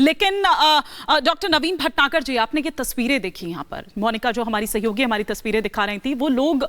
लेकिन डॉक्टर नवीन भटनागर जी, आपने ये तस्वीरें देखी यहाँ पर, मोनिका जो हमारी सहयोगी हमारी तस्वीरें दिखा रही थी, वो लोग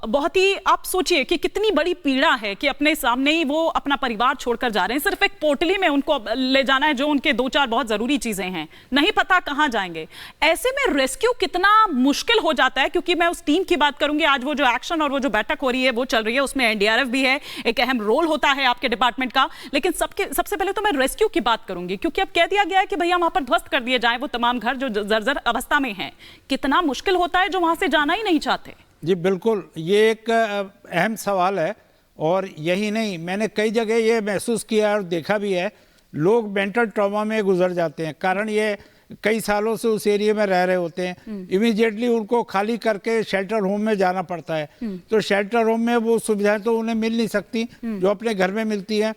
बहुत ही, आप सोचिए कि कितनी बड़ी पीड़ा है कि अपने सामने ही वो अपना परिवार छोड़कर जा रहे हैं, सिर्फ एक पोटली में उनको ले जाना है जो उनके दो चार बहुत जरूरी चीजें हैं, नहीं पता कहां जाएंगे। ऐसे में रेस्क्यू कितना मुश्किल हो जाता है, क्योंकि मैं उस टीम की बात करूंगी, आज वो जो एक्शन और वो जो बैठक हो रही है वो चल रही है, उसमें एनडीआरएफ भी है, एक अहम रोल होता है आपके डिपार्टमेंट का। लेकिन सबसे पहले तो मैं रेस्क्यू की बात करूंगी, क्योंकि अब कह दिया गया है कि भैया वहां पर ध्वस्त कर दिए जाएं वो तमाम घर जो जर्जर अवस्था में हैं। कितना मुश्किल होता है जो वहां से जाना ही नहीं चाहते। जी बिल्कुल, ये एक अहम सवाल है और यही नहीं, मैंने कई जगह ये महसूस किया और देखा भी है, लोग मेंटल ट्रॉमा में गुजर जाते हैं। कारण ये कई सालों से उस एरिया में रह रहे होते हैं, इमीडिएटली उनको खाली करके शेल्टर होम में जाना पड़ता है। तो शेल्टर होम में वो सुविधाएं तो उन्हें मिल नहीं सकती जो अपने घर में मिलती है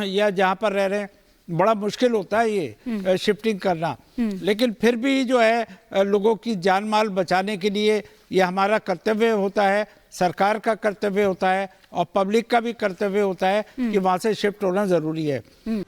या जहाँ पर रह रहे हैं। बड़ा मुश्किल होता है ये शिफ्टिंग करना, लेकिन फिर भी जो है लोगों की जान माल बचाने के लिए ये हमारा कर्तव्य होता है, सरकार का कर्तव्य होता है और पब्लिक का भी कर्तव्य होता है कि वहां से शिफ्ट होना जरूरी है।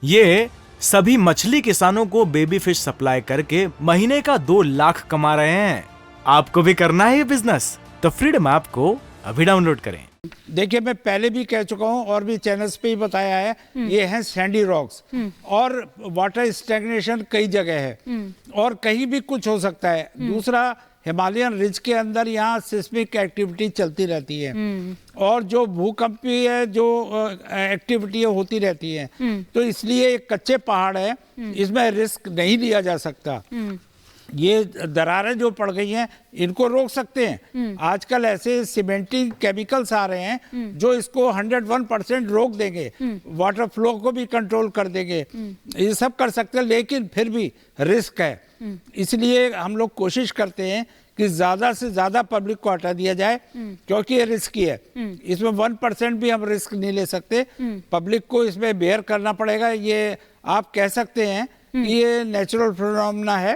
ये सभी मछली किसानों को बेबी फिश सप्लाई करके महीने का 2 लाख कमा रहे हैं। आपको भी करना है ये बिजनेस? तो फ्रीडम ऐप को अभी डाउनलोड करें। देखिए, मैं पहले भी कह चुका हूं और भी चैनल्स पे ही बताया है, ये हैं सैंडी रॉक्स और वाटर स्टैग्नेशन कई जगह है और कहीं भी कुछ हो सकता है। दूसरा, हिमालयन रिज के अंदर यहाँ सिस्मिक एक्टिविटी चलती रहती है और जो भूकंपीय जो एक्टिविटी होती रहती है, तो इसलिए एक कच्चे पहाड़ है, इसमें रिस्क नहीं लिया जा सकता। ये दरारें जो पड़ गई हैं इनको रोक सकते हैं। आजकल ऐसे सीमेंटिंग केमिकल्स आ रहे हैं जो इसको 101% रोक देंगे, वाटर फ्लो को भी कंट्रोल कर देंगे, ये सब कर सकते हैं, लेकिन फिर भी रिस्क है। इसलिए हम लोग कोशिश करते हैं कि ज़्यादा से ज़्यादा पब्लिक को हटा दिया जाए, क्योंकि ये रिस्की है। इसमें 1% भी हम रिस्क नहीं ले सकते, पब्लिक को इसमें बेयर करना पड़ेगा। ये आप कह सकते हैं ये नेचुरल फिनोमेना है।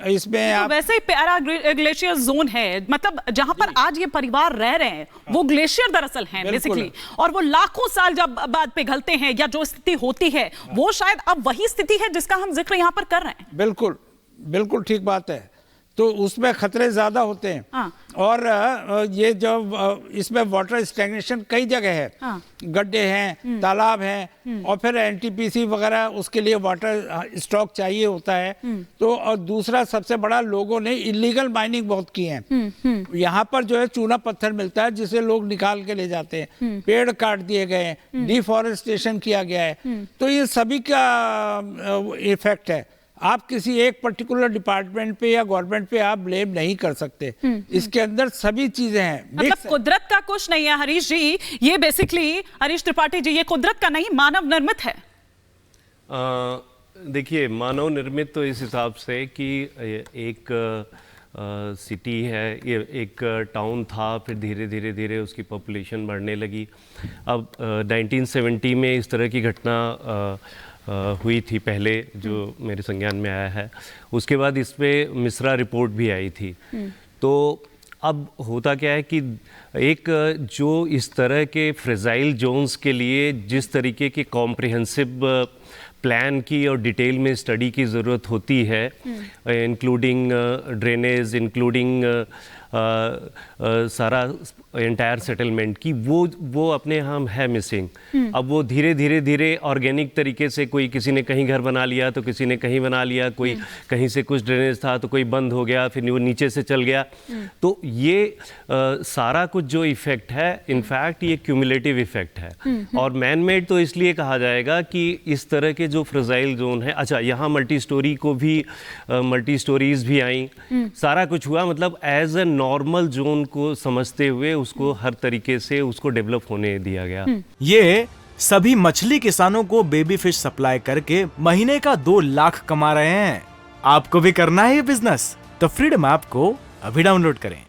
इसमें तो वैसे ही प्यारा ग्लेशियर जोन है, मतलब जहां पर आज ये परिवार रह रहे हैं वो ग्लेशियर दरअसल हैं बेसिकली, और वो लाखों साल जब बाद पिघलते हैं या जो स्थिति होती है वो शायद अब वही स्थिति है जिसका हम जिक्र यहाँ पर कर रहे हैं। बिल्कुल बिल्कुल ठीक बात है। तो उसमें खतरे ज्यादा होते हैं। हाँ। और ये जो इसमें वाटर स्टैग्नेशन कई जगह है। हाँ। गड्ढे हैं, तालाब हैं और फिर एनटीपीसी वगैरह उसके लिए वाटर स्टॉक चाहिए होता है। तो और दूसरा सबसे बड़ा, लोगों ने इलीगल माइनिंग बहुत की है। यहाँ पर जो है चूना पत्थर मिलता है जिसे लोग निकाल के ले जाते हैं, पेड़ काट दिए गए हैं, डिफॉरेस्टेशन किया गया है। तो ये सभी का इफेक्ट है। आप किसी एक पर्टिकुलर डिपार्टमेंट पे या गवर्नमेंट पे आप ब्लेम नहीं कर सकते। इसके अंदर सभी चीजें हैं। मतलब कुदरत का कुछ नहीं है हरीश जी, ये बेसिकली हरीश त्रिपाठी जी, ये कुदरत का नहीं मानव निर्मित है। देखिए, मानव निर्मित तो इस हिसाब से कि एक सिटी है, ये एक टाउन था, फिर धीरे धीरे उसकी पॉपुलेशन बढ़ने लगी। अब 1970 में इस तरह की घटना हुई थी पहले, जो मेरे संज्ञान में आया है। उसके बाद इस पे मिश्रा रिपोर्ट भी आई थी। तो अब होता क्या है कि एक जो इस तरह के फ्रेजाइल जोन्स के लिए जिस तरीके के कॉम्प्रिहेंसिव प्लान की और डिटेल में स्टडी की ज़रूरत होती है, इंक्लूडिंग ड्रेनेज, इंक्लूडिंग सारा एंटायर सेटलमेंट की, वो अपने यहाँ है मिसिंग। अब वो धीरे धीरे ऑर्गेनिक तरीके से, कोई किसी ने कहीं घर बना लिया तो किसी ने कहीं बना लिया, कोई कहीं से कुछ ड्रेनेज था तो कोई बंद हो गया, फिर वो नीचे से चल गया। तो ये सारा कुछ जो इफेक्ट है, इनफैक्ट ये क्यूमुलेटिव इफेक्ट है। और मैन मेड तो इसलिए कहा जाएगा कि इस तरह के जो फ्रेजाइल जोन है, अच्छा यहाँ मल्टी स्टोरी को भी मल्टी स्टोरीज भी आई, सारा कुछ हुआ, मतलब एज ए नॉर्मल जोन को समझते हुए उसको हर तरीके से उसको डेवलप होने दिया गया। ये सभी मछली किसानों को बेबी फिश सप्लाई करके महीने का 2 लाख कमा रहे हैं। आपको भी करना है ये बिजनेस? तो फ्रीडम ऐप को अभी डाउनलोड करें।